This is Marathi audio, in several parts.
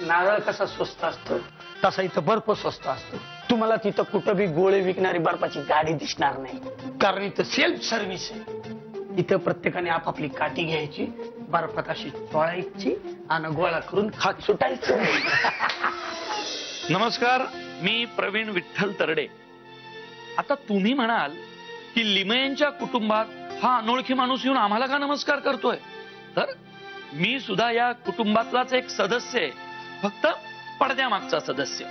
नारळ कसा स्वस्त असतो तसा इथं बर्फ स्वस्त असतो। तुम्हाला तिथं कुठं बी गोळे विकणारी बर्फाची गाडी दिसणार नाही, कारण इथं सेल्फ सर्व्हिस आहे। इथं प्रत्येकाने आपापली काठी घ्यायची, बर्फात अशी चोळायची आणि गोळा करून खात सुटायचं। नमस्कार, मी प्रवीण विठ्ठल तरडे। आता तुम्ही म्हणाल की लिमयेंच्या कुटुंबात हा अनोळखी माणूस येऊन आम्हाला का नमस्कार करतोय, तर मी सुद्धा या कुटुंबातलाच एक सदस्य आहे, फक्त पडद्यामागचा सदस्य।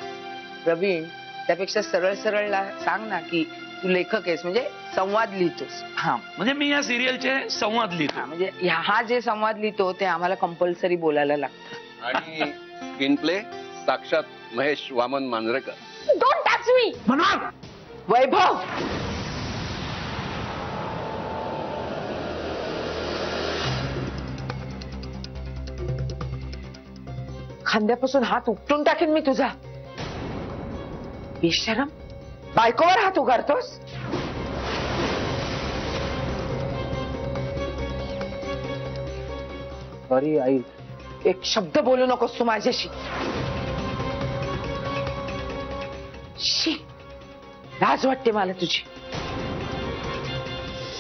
प्रवीण, त्यापेक्षा सरळ सरळ सांग ना की तू लेखक आहेस, म्हणजे संवाद लिहितोस। हा, म्हणजे मी या सिरियलचे संवाद लिहितो। म्हणजे हा जे संवाद लिहितो ते आम्हाला कंपल्सरी बोलायला लागतं। आणि स्क्रीन प्ले साक्षात Mahesh Waman Manjrekar. Don't touch me म्हणा वैभव। खांद्यापासून हात उपटून टाकेन मी तुझा। बेशरम, बायकोवर हात उगारतोस। सॉरी आई, एक शब्द बोलू नकोस तू माझ्याशी। शी, लाज वाटते मला तुझी।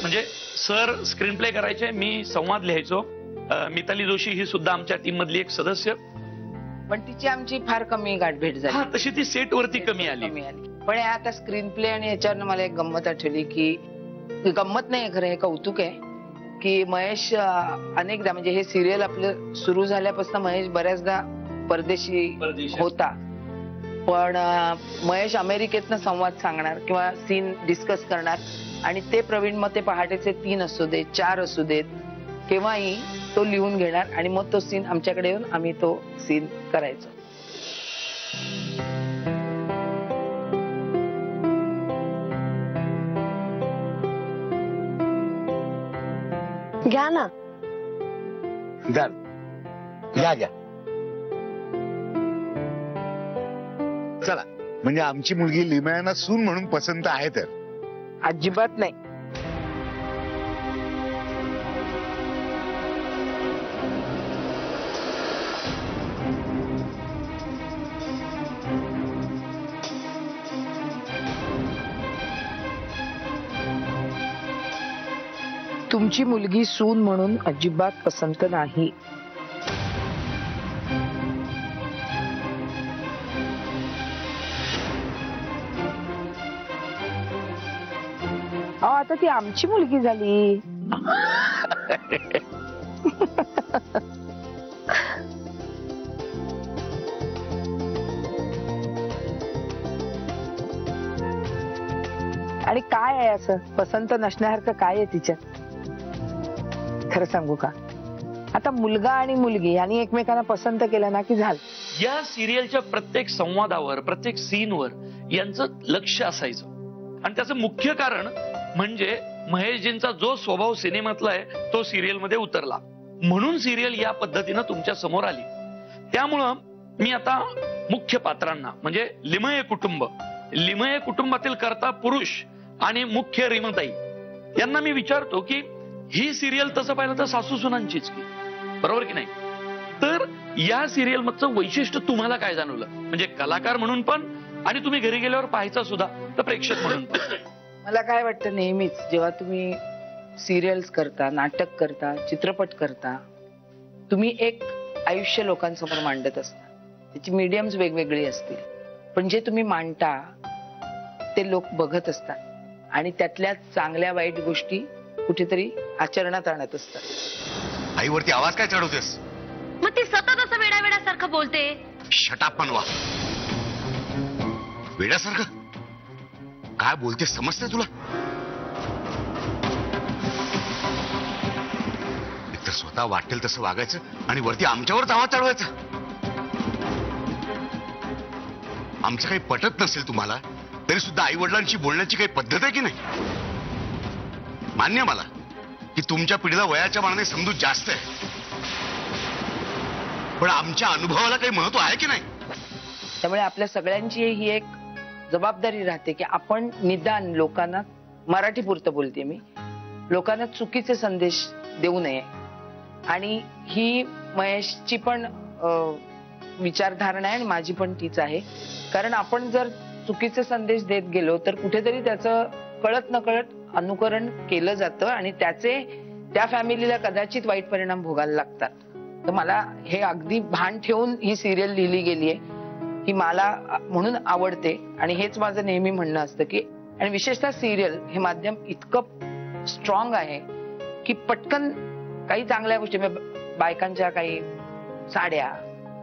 म्हणजे सर स्क्रीन प्ले करायचे, मी संवाद लिहायचो। मिताली जोशी ही सुद्धा आमच्या टीम मधली एक सदस्य, पण तिची आमची फार कमी गाठभेट झाली। हा, तशी ती सेट वरती कमी आली। पण आता स्क्रीन प्ले आणि याच्यावरनं मला एक गंमत आठवली, की गंमत नाही खरं, हे कौतुक आहे की महेश अनेकदा, म्हणजे हे सिरियल आपलं सुरू झाल्यापासून महेश बऱ्याचदा परदेशी होता, पण महेश अमेरिकेतनं संवाद सांगणार किंवा सीन डिस्कस करणार, आणि ते प्रवीण मग ते पहाटेचे 3 असू देत, 4 असू देत, केव्हाही तो लिहून घेणार आणि मग तो सीन आमच्याकडे येऊन आम्ही तो सीन करायचो। घ्या ना, घ्या घ्या। चला, म्हणजे आमची मुलगी लिमयांना सून म्हणून पसंत आहे तर? अजिबात नाही। तुमची मुलगी सून म्हणून अजिबात पसंत नाही। आता ती आमची मुलगी झाली। आणि काय आहे असं पसंत नसण्यासारखं काय आहे तिच्यात? खरं सांगू का, आता मुलगा आणि मुलगी यांनी एकमेकांना पसंत केलं ना की झालं. या सिरियलच्या प्रत्येक संवादावर, प्रत्येक सीनवर यांचं लक्ष असायचं. आणि त्याचं मुख्य कारण म्हणजे महेशजींचा जो स्वभाव सिनेमातला आहे तो सिरियल मध्ये उतरला, म्हणून सिरियल या पद्धतीनं तुमच्या समोर आली. त्यामुळं मी आता मुख्य पात्रांना म्हणजे लिमये कुटुंबातील कर्ता पुरुष आणि मुख्य रीमाताई यांना मी विचारतो की ही सिरियल तसं पाहिलं तर सासू सुनांचीच की, बरोबर की नाही? तर या सिरियल मधचं वैशिष्ट्य तुम्हाला काय जाणवलं, म्हणजे कलाकार म्हणून पण आणि तुम्ही घरी गेल्यावर पाहायचा सुद्धा तर प्रेक्षक म्हणून पण? मला काय वाटतं, नेहमीच जेव्हा तुम्ही सिरियल्स करता, नाटक करता, चित्रपट करता, तुम्ही एक आयुष्य लोकांसमोर मांडत असता. त्याची मीडियम्स वेगवेगळी असतील, पण जे तुम्ही मांडता ते लोक बघत असतात आणि त्यातल्या चांगल्या वाईट गोष्टी कुठेतरी आचरणात आणत असतात. आईवरती आवाज काय चढवतेस? मग ती सतत असं वेड्यासारखं बोलते. शटाप मनवा. वेड्यासारखं काय बोलते समजते तुला? एक तर स्वतः वाटेल तसं वागायचं आणि वरती आमच्यावरच आवाज चढवायचा. आमचं काही पटत नसेल तुम्हाला तरी सुद्धा आई वडिलांची बोलण्याची काही पद्धत आहे की नाही? मान्य मला की तुमच्या पिढीला वयाच्या मानाने समजूत जास्त आहे, पण आमच्या अनुभवाला काही महत्व आहे की नाही? त्यामुळे आपल्या सगळ्यांची ही एक जबाबदारी राहते की आपण निदान लोकांना, मराठी पुरतं बोलते मी, लोकांना चुकीचे संदेश देऊ नये. आणि ही महेशची पण विचारधारणा आहे आणि माझी पण तीच आहे. कारण आपण जर चुकीचे संदेश देत गेलो तर कुठेतरी त्याचं कळत नकळत अनुकरण केलं जातं आणि त्याचे त्या फॅमिलीला कदाचित वाईट परिणाम भोगायला लागतात. तर मला हे अगदी भान ठेवून ही सिरियल लिहिली गेलीये की मला म्हणून आवडते. आणि हेच माझं नेहमी म्हणणं असतं की, आणि विशेषतः सिरियल हे माध्यम इतकं स्ट्रॉंग आहे की पटकन काही चांगल्या गोष्टी, बायकांच्या काही साड्या,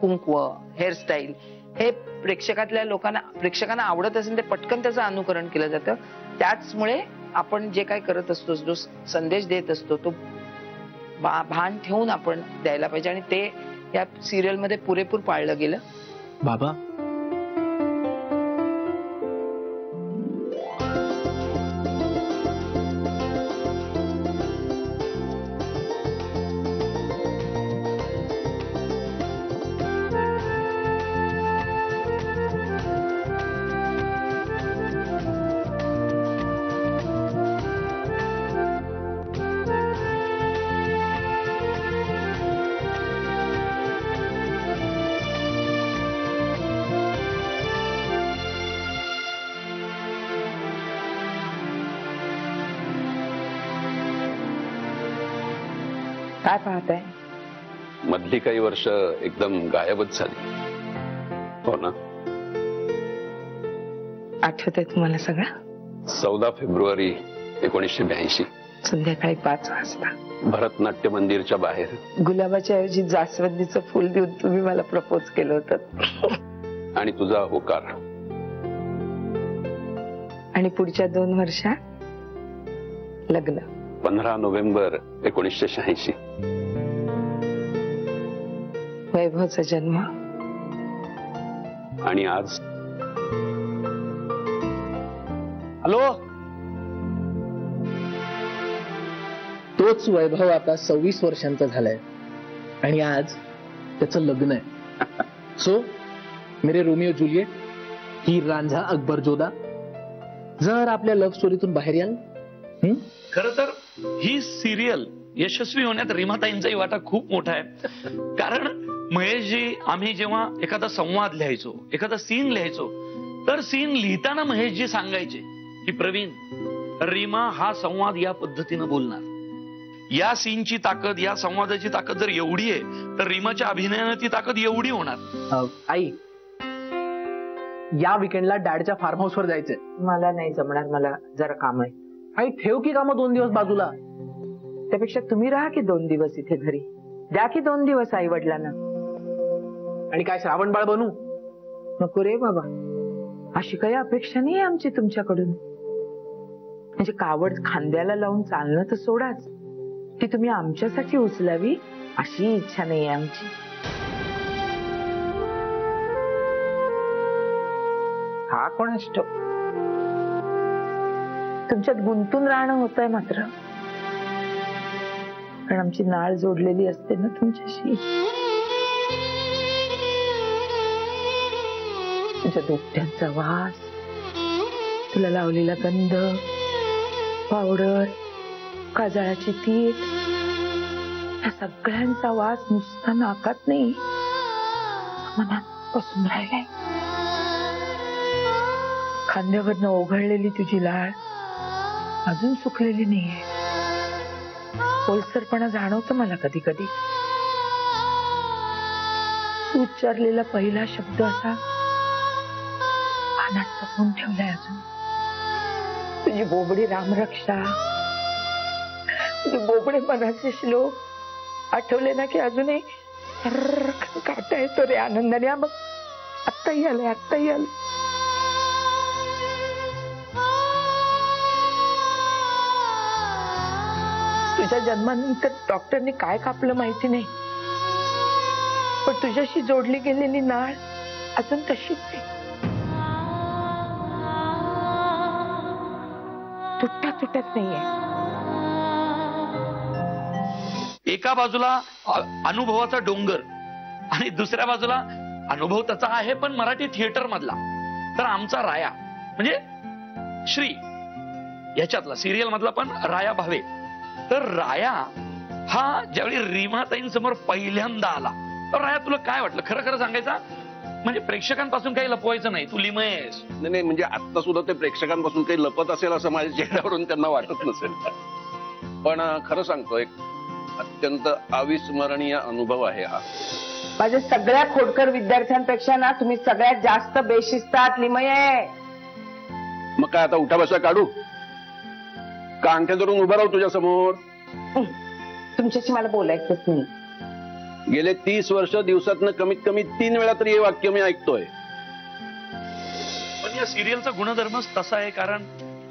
कुंकव, हेअरस्टाईल, हे प्रेक्षकांना आवडत असेल ते पटकन त्याचं अनुकरण केलं जातं. त्याचमुळे आपण जे काय करत असतो, जो संदेश देत असतो, तो भान ठेवून आपण द्यायला पाहिजे आणि ते या सिरियल मध्ये पुरेपूर पाळलं गेलं. बाबा, काय पाहताय? मधली काही वर्ष एकदम गायबच झाली, हो ना? आठवतंय तुम्हाला सगळं? 14 फेब्रुवारी 1982 संध्याकाळी 5 वाजता भरतनाट्य मंदिरच्या बाहेर गुलाबाच्या ऐवजी जास्वंदीचं फुल देऊन तुम्ही मला प्रपोज केलं होतं. आणि तुझा होकार. आणि पुढच्या 2 वर्षात लग्न. 15 नोव्हेंबर 1986 वैभवचा जन्म. आणि आज हॅलो, तोच वैभव आता 26 वर्षांचा झालाय आणि आज त्याचं लग्न आहे. सो मेरे रोमिओ जुलियट, ही रांझा अकबर जोधा, जर आपल्या लव्ह स्टोरीतून बाहेर याल. खरं तर ही सिरियल यशस्वी होण्यात रीमाताईंचाही वाटा खूप मोठा आहे. कारण महेशजी, आम्ही जेव्हा एखादा संवाद लिहायचो, एखादा सीन लिहायचो, तर सीन लिहिताना महेशजी सांगायचे की प्रवीण, रीमा हा संवाद या पद्धतीनं बोलणार. या सीनची ताकद, या संवादाची ताकद जर एवढी आहे तर रीमाच्या अभिनयानं ती ताकद एवढी होणार. आई, या विकेंडला डॅडच्या फार्म हाऊसवर जायचंय. मला नाही जमणार, मला जरा काम आहे. आई, ठेव की कामं 2 दिवस बाजूला. त्यापेक्षा तुम्ही राहा की 2 दिवस इथे घरी. द्या की 2 दिवस आई वडिलांना. आणि काय श्रावण बाळ बनू? नको रे बाबा, अशी काही अपेक्षा नाही आमची तुमच्याकडून. म्हणजे कावड खांद्याला लावून चालणं तर सोडाच, ती तुम्ही आमच्यासाठी उचलावी अशी इच्छा नाही आमची. हा कोणास ठाऊक, तुमच्यात गुंतून राहणं होत आहे मात्र, कारण आमची नाळ जोडलेली असते ना तुमच्याशी. तुमच्या दुपट्यांचा वास, तुला लावलेला गंध, पावडर, काजळाची तीट, या सगळ्यांचा वास नुसता नाकात नाही मनात बसून राहिलाय. खांद्यावरनं ओघळलेली तुझी लाळ अजून सुकलेली नाहीये. ओलसरपणा जाणवतो मला कधी कधी. तू उच्चारलेला पहिला शब्द असा कानात जपून ठेवलाय अजून. तुझी बोबडी रामरक्षा, तुझे बोबडे मनाचे श्लोक आठवले ना की अजूनही काटा येतो रे आनंदाने. मग आत्ताही आलंय, आत्ताही आलं. तुझ्या जन्मानंतर डॉक्टरने काय कापलं माहिती नाही, पण तुझ्याशी जोडली गेलेली नाळ अजून तशीच आहे. तुटत नाहीये. एका बाजूला अनुभवाचा डोंगर आणि दुसऱ्या बाजूला अनुभव त्याचा आहे पण मराठी थिएटर मधला. तर आमचा राया म्हणजे श्री याच्यातला सिरियल मधला पण राया भावे. तर राया हा ज्यावेळी रीमाताईंसमोर पहिल्यांदा आला, तर राया तुला काय वाटलं? खरं खरं सांगायचा म्हणजे प्रेक्षकांपासून काही लपवायचं नाही, तू लिमय आहेस. नाही म्हणजे आता सुद्धा ते प्रेक्षकांपासून काही लपत असेल असं माझ्या चेहऱ्यावरून त्यांना वाटत नसेल. पण खरं सांगतो, एक अत्यंत अविस्मरणीय अनुभव आहे हा. माझ्या सगळ्या खोडकर विद्यार्थ्यांपेक्षा ना तुम्ही सगळ्यात जास्त बेशिस्तात लिमय आहे. मग काय आता उठा बसा काढू का अंगठ्या धरून उभं राहू तुझ्या समोर? तुमच्याशी मला बोलायचंच नाही. गेले 30 वर्ष दिवसातनं कमीत कमी 3 वेळा तरी हे वाक्य मी ऐकतोय. पण या सिरियलचा गुणधर्मच तसा आहे, कारण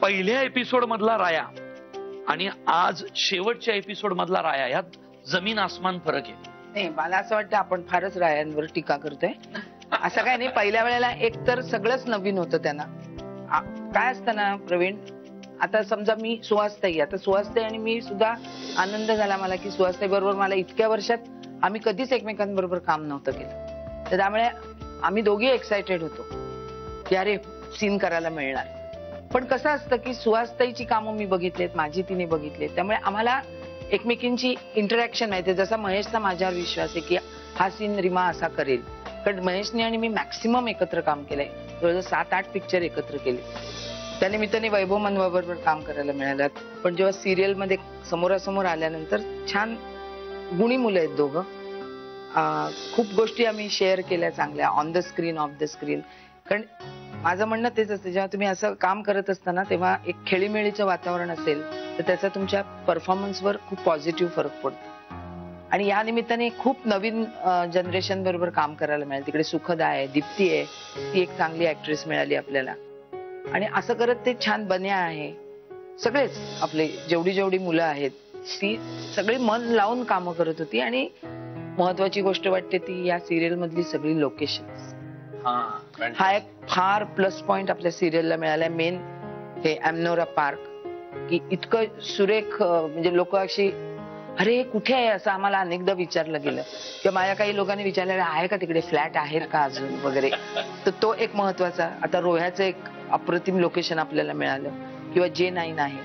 पहिल्या एपिसोड मधला राया आणि आज शेवटच्या एपिसोड मधला राया यात जमीन आसमान फरक आहे. नाही, मला असं वाटतं आपण फारच रायांवर टीका करतोय. असं काय नाही. पहिल्या वेळेला एक तर सगळंच नवीन होतं त्यांना. काय असतं ना प्रवीण, आता समजा मी सुहासताई, आता सुहासताई आणि मी सुद्धा आनंद झाला मला की सुहासताई बरोबर मला इतक्या वर्षात आम्ही कधीच एकमेकांबरोबर काम नव्हतं केलं. तर त्यामुळे आम्ही दोघे एक्सायटेड होतो की अरे सीन करायला मिळणार. पण कसं असतं की सुहासताईची कामं मी बघितलेत, माझी तिने बघितलेत, त्यामुळे आम्हाला एकमेकींची इंटरॅक्शन माहिती. जसा महेशचा माझ्यावर विश्वास आहे की हा सीन रीमा असा करेल, कारण महेशने आणि मी मॅक्सिमम एकत्र काम केलंय. जवळजवळ 7-8 पिक्चर एकत्र केले. त्या निमित्ताने वैभव मनवाबरोबर काम करायला मिळालं. पण जेव्हा सिरियल मध्ये समोरासमोर आल्यानंतर छान गुणी मुलं आहेत दोघं. खूप गोष्टी आम्ही शेअर केल्या चांगल्या on the screen, of the screen. कारण माझं म्हणणं तेच असतं, जेव्हा तुम्ही असं काम करत असताना तेव्हा एक खेळीमेळीचं वातावरण असेल तर त्याचा तुमच्या परफॉर्मन्सवर खूप पॉझिटिव्ह फरक पडतो. आणि या निमित्ताने खूप नवीन जनरेशन बरोबर काम करायला मिळालं. तिकडे सुखदा आहे, दीप्ती आहे, ती एक चांगली ऍक्ट्रेस मिळाली आपल्याला. आणि असं करत ते छान बन्या आहे. सगळेच आपले जेवढी मुलं आहेत ती सगळी मन लावून कामं करत होती. आणि महत्वाची गोष्ट वाटते ती या सिरियल मधली सगळी लोकेशन. हा एक फार प्लस पॉइंट आपल्या सिरियलला मिळालाय. मेन हे एमनोरा पार्क, की इतकं सुरेख, म्हणजे लोक अशी अरे कुठे आहे असं आम्हाला अनेकदा विचारलं गेलं. किंवा माझ्या काही लोकांनी विचारलेलं आहे का तिकडे फ्लॅट आहेत का अजून वगैरे. तर तो एक महत्वाचा. आता रोह्याचं एक अप्रतिम लोकेशन आपल्याला मिळालं. किंवा J9 आहे.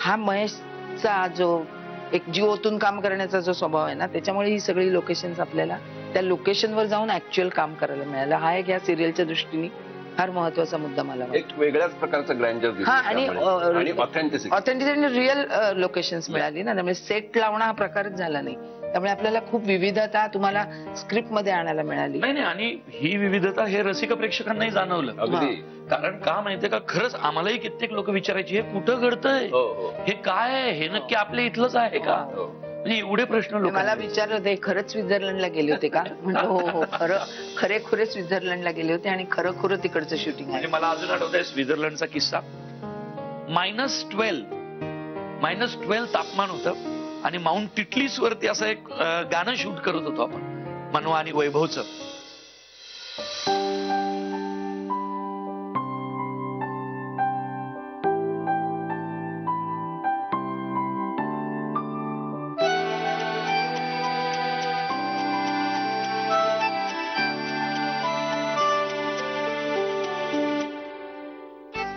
हा महेशचा जो एक जीव ओतून काम करण्याचा जो स्वभाव आहे ना, त्याच्यामुळे ही सगळी लोकेशन्स आपल्याला त्या लोकेशनवर जाऊन ऍक्च्युअल काम करायला मिळालं. हा एक या सिरियलच्या दृष्टीने फार महत्वाचा मुद्दा मला वाटतो. एक वेगळ्याच प्रकारचं ग्रँडर दिसतं. आणि ऑथेंटिसिटी रिअल लोकेशन्स मिळाली ना, त्यामुळे सेट लावणं हा प्रकारच झाला नाही. त्यामुळे आपल्याला खूप विविधता तुम्हाला स्क्रिप्ट मध्ये आणायला मिळाली. नाही, आणि ही विविधता हे रसिक प्रेक्षकांनाही जाणवलं. अगदी. कारण का माहितीये का, खरंच आम्हालाही कित्येक लोक विचारायचे हे कुठं घडतंय, हे काय आहे, हे नक्की आपल्या इथलंच आहे का, म्हणजे एवढे प्रश्न लोक मला विचारत होते खरंच स्वित्झर्लंडला गेले होते का. म्हणजे हो खरे स्वित्झर्लंडला गेले होते आणि खरं तिकडचं शूटिंग आहे. मला अजून आठवत आहे स्वित्झर्लंडचा किस्सा. -12 तापमान होतं आणि माउंट टिटलीस वरती असं एक गाणं शूट करत होतो आपण मनवा आणि वैभवचं.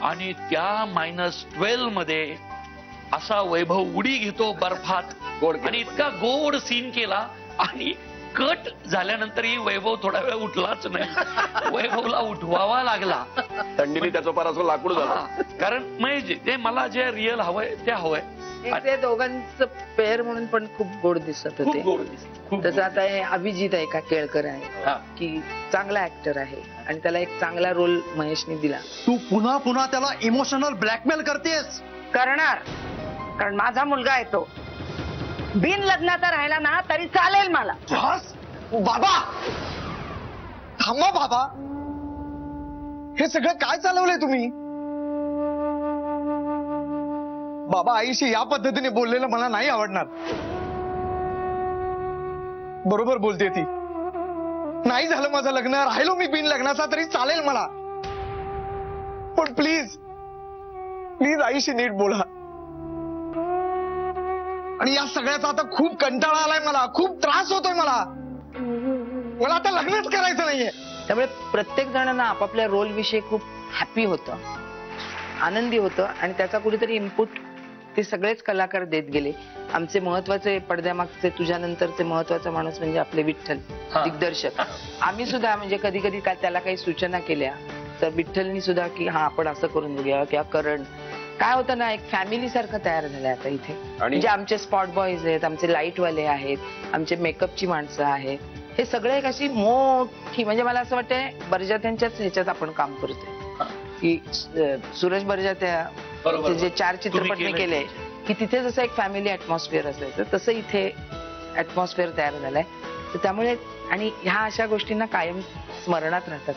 आणि त्या -12 मध्ये असा वैभव उडी घेतो बर्फात गोड केलं. आणि इतका गोड सीन केला आणि कट झाल्यानंतरही वैभव थोडा वेळ उठलाच नाही. वैभवला उठवावा लागला. थंडीने त्याचं फार असं लाकूड झालं. हा, कारण म्हणजे ते मला जे रिअल हवंय ते हवंय. ते दोघांचं पेअर म्हणून पण खूप गोड दिसत खूप होते. गोड दिसतं, खूप तसं गोड. आता हे अभिजित आहे का केळकर आहे हा. की चांगला ऍक्टर आहे आणि त्याला एक चांगला रोल महेशने दिला. तू पुन्हा पुन्हा त्याला इमोशनल ब्लॅकमेल करतेस. करणार, कारण माझा मुलगा आहे तो. बिन लग्नाचा राहिला ना तरी चालेल मला. बाबा थांबा बाबा, हे सगळं काय चालवलंय तुम्ही? बाबा आईशी या पद्धतीने बोललेलं मला नाही आवडणार. बरोबर बोलते ती. नाही झालं माझं लग्न, राहिलो मी बिन लग्नाचा तरी चालेल मला, पण प्लीज प्लीज आईशी नीट बोला. आणि या सगळ्याचा आता खूप कंटाळा आलाय मला, खूप त्रास होतोय मला. मला आता लग्नच करायचं नाहीये. त्यामुळे प्रत्येक जणांना आपापल्या रोल विषयी खूप हॅपी होतं, आनंदी होतं आणि त्याचा कुठेतरी इनपुट ते सगळेच कलाकार देत गेले. आमचे महत्वाचे पडद्यामागचे तुझ्यानंतरचे महत्वाचा माणूस म्हणजे आपले विठ्ठल दिग्दर्शक. आम्ही सुद्धा म्हणजे कधी कधी त्याला काही सूचना केल्या तर विठ्ठलनी सुद्धा की हा आपण असं करून बघूया किंवा करण काय होतं ना, एक फॅमिली सारखं तयार झालंय आता इथे. म्हणजे आमचे स्पॉट बॉईज आहेत, आमचे लाईटवाले आहेत, आमचे मेकअपची माणसं आहेत. हे सगळे एक अशी मोठी म्हणजे मला असं वाटतंय बर्जात्यांच्याच ह्याच्यात आपण काम करतोय की सूरज बर्जात्या जे 4 चित्रपट मी केले की तिथे जसं एक फॅमिली ऍटमॉस्फिअर असायचं तसं इथे ऍटमॉस्फिअर तयार झालाय. तर त्यामुळे आणि ह्या अशा गोष्टींना कायम स्मरणात राहतात.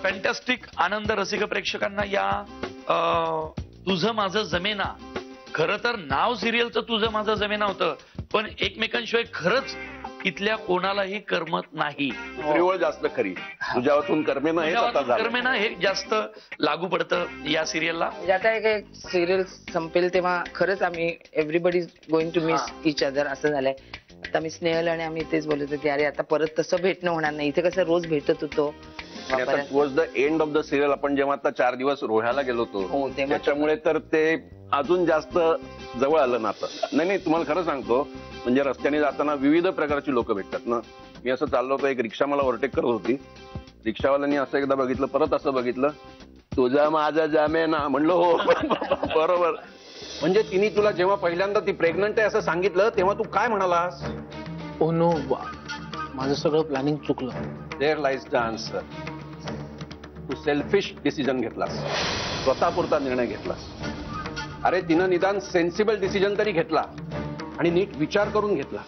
फॅन्टॅस्टिक आनंद रसिक प्रेक्षकांना या तुझं माझं जमेना. खरं तर नाव सिरियलचं तुझं माझं जमेना होतं, पण एकमेकांशिवाय खरंच इथल्या कोणालाही करमत नाही. त्रिवळ जास्त खरी. तुझ्यातून कर्मेना हे आता झालं. कर्मेना हे जास्त लागू पडतं या सिरियलला. म्हणजे आता एक सिरियल संपेल तेव्हा खरंच आम्ही everybody going to miss each other असं झालंय. आता मी स्नेहल आणि आम्ही तेच बोलत होतो की अरे आता परत तसं भेटणं होणार नाही. इथे कसं रोज भेटत होतो. Towards the end of the serial आपण जेव्हा आता 4 दिवस रोह्याला गेलो होतो त्याच्यामुळे तर ते अजून जास्त जवळ आलं नातं. नाही तुम्हाला खरं सांगतो, म्हणजे रस्त्याने जाताना विविध प्रकारची लोक भेटतात ना. मी असं चाललो होतो, एक रिक्षा मला ओव्हरटेक करत होती. रिक्षावाल्यांनी असं एकदा बघितलं, परत असं बघितलं, तुझा माझा जमेना. म्हणलं हो बरोबर. म्हणजे तिने तुला जेव्हा पहिल्यांदा ती प्रेग्नंट आहे असं सांगितलं तेव्हा तू काय म्हणालास? ओ नो, माझं सगळं प्लॅनिंग चुकलं. There lies the answer. तू सेल्फिश डिसिजन घेतलास, स्वतःपुरता निर्णय घेतलास. अरे तिनं निदान सेन्सिबल डिसिजन तरी घेतला आणि नीट विचार करून घेतला.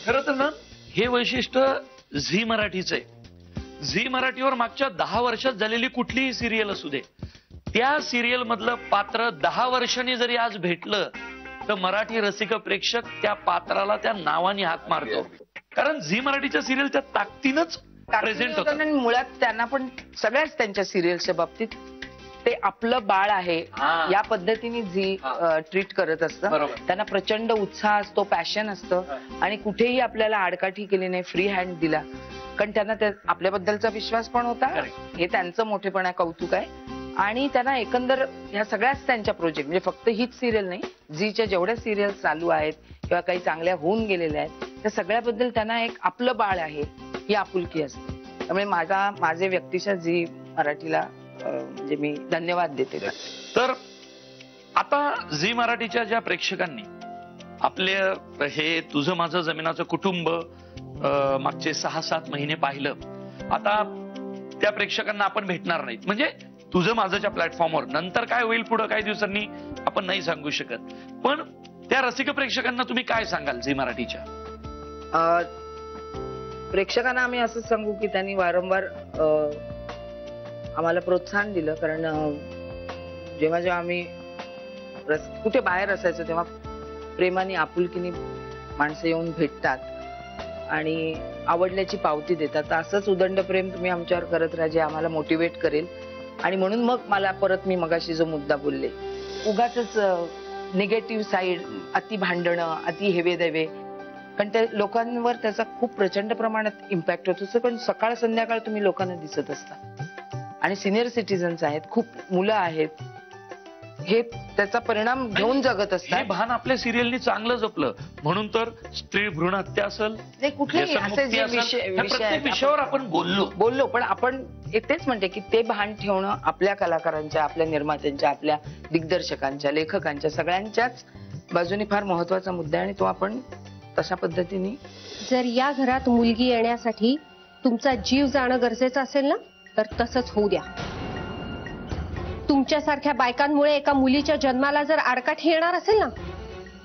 खरं तर ना हे वैशिष्ट्य झी मराठीचं आहे. झी मराठीवर मागच्या 10 वर्षात झालेली कुठलीही सिरियल असू दे, त्या सिरियल मधलं पात्र 10 वर्षांनी जरी आज भेटलं तर मराठी रसिक प्रेक्षक त्या पात्राला त्या नावाने हाक मारतो. कारण झी मराठीच्या सिरियल त्या ताकदीनच प्रेझेंट होतात. आणि मुळात त्यांना पण सगळ्याच त्यांच्या सिरियलच्या बाबतीत ते आपलं बाळ आहे या पद्धतीने झी ट्रीट करत असतं. त्यांना प्रचंड उत्साह असतो, पॅशन असतं आणि कुठेही आपल्याला आडकाठी केली नाही, फ्री हँड दिला. कारण त्यांना आपल्याबद्दलचा विश्वास पण होता. हे त्यांचं मोठेपणा कौतुक आहे. आणि त्यांना एकंदर ह्या सगळ्याच त्यांच्या प्रोजेक्ट म्हणजे फक्त हीच सिरियल नाही, झीच्या जेवढ्या सिरियल चालू आहेत किंवा काही चांगल्या होऊन गेलेल्या आहेत त्या सगळ्याबद्दल त्यांना एक आपलं बाळ आहे ही आपुलकी असते. त्यामुळे माझे व्यक्तिशः झी मराठीला म्हणजे मी धन्यवाद देते. तर आता झी मराठीच्या ज्या प्रेक्षकांनी आपले हे तुझं माझं जमिनाचं कुटुंब मागचे 6-7 महिने पाहिलं, आता त्या प्रेक्षकांना आपण भेटणार नाहीत. म्हणजे तुझं माझंच्या प्लॅटफॉर्मवर नंतर काय होईल पुढं काही दिवसांनी आपण नाही सांगू शकत. पण त्या रसिक प्रेक्षकांना तुम्ही काय सांगाल झी मराठीच्या? प्रेक्षकांना आम्ही असं सांगू की त्यांनी वारंवार आम्हाला प्रोत्साहन दिलं. कारण जेव्हा जेव्हा आम्ही कुठे बाहेर असायचो तेव्हा प्रेमाने आपुलकीने माणसं येऊन भेटतात आणि आवडल्याची पावती देतात. तर असंच उदंड प्रेम तुम्ही आमच्यावर करत राहा, जे आम्हाला मोटिवेट करेल. आणि म्हणून मग मला परत मी मगाशी जो मुद्दा बोलले, उगाच निगेटिव्ह साईड, अति भांडणं, अति हेवे देवे, कारण त्या लोकांवर त्याचा खूप प्रचंड प्रमाणात इम्पॅक्ट होतो. पण सकाळ संध्याकाळ तुम्ही लोकांना दिसत असता आणि सिनियर सिटीजन्स आहेत, खूप मुलं आहेत, हे त्याचा परिणाम घेऊन जगत हे असतात. भान आपल्या सिरियलनी चांगलं जपलं म्हणून तर स्त्री भ्रूण हत्या असेल, नाही कुठलेही असे जे व्यसनमुक्ती असेल, विषय ह्या विषय प्रत्येक आहेत, विषयावर आपण बोललो. पण आपण तेच म्हणते की ते भान ठेवणं आपल्या कलाकारांच्या, आपल्या निर्मात्यांच्या, आपल्या दिग्दर्शकांच्या, लेखकांच्या, सगळ्यांच्याच बाजूने फार महत्वाचा मुद्दा आहे आणि तो आपण तशा पद्धतीने. जर या घरात मुलगी येण्यासाठी तुमचा जीव जाणं गरजेचं असेल ना, तर तसंच होऊ द्या. तुमच्यासारख्या बायकांमुळे एका मुलीच्या जन्माला जर आडकाठी येणार असेल ना,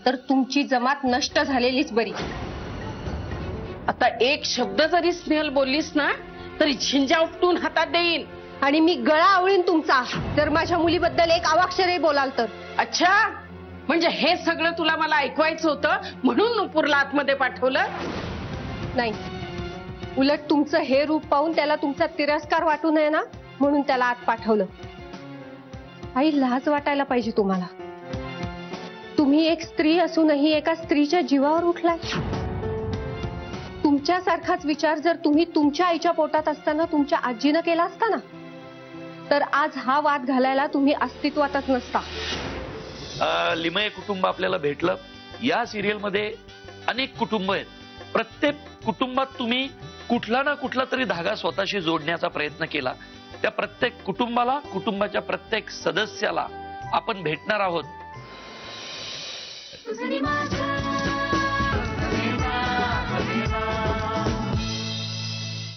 तर तुमची जमात नष्ट झालेलीच बरी. आता एक शब्द जरी स्नेहल बोललीस ना तरी झिंजा उपटून हातात देईन. आणि मी गळा आवळीन तुमचा जर माझ्या मुलीबद्दल एक अवाक्षरही बोलाल तर. अच्छा, म्हणजे हे सगळं तुला मला ऐकवायचं होतं म्हणून नुपूरला आतमध्ये पाठवलं? नाही, उलट तुमचं हे रूप पाहून त्याला तुमचा तिरस्कार वाटू नये ना, म्हणून त्याला आत पाठवलं. आई, लाज वाटायला पाहिजे तुम्हाला. तुम्ही एक स्त्री असूनही एका स्त्रीच्या जीवावर उठलाय. तुमच्यासारखाच विचार जर तुम्ही तुमच्या आईच्या पोटात असताना तुमच्या आजीनं केला असता ना, तर आज हा वाद घालायला तुम्ही अस्तित्वातच नसता. लिमये कुटुंब आपल्याला भेटलं. या सिरियलमध्ये अनेक कुटुंब आहेत. प्रत्येक कुटुंबात तुम्ही कुठला ना कुठला तरी धागा स्वतःशी जोडण्याचा प्रयत्न केला. त्या प्रत्येक कुटुंबाला, कुटुंबाच्या प्रत्येक सदस्याला आपण भेटणार आहोत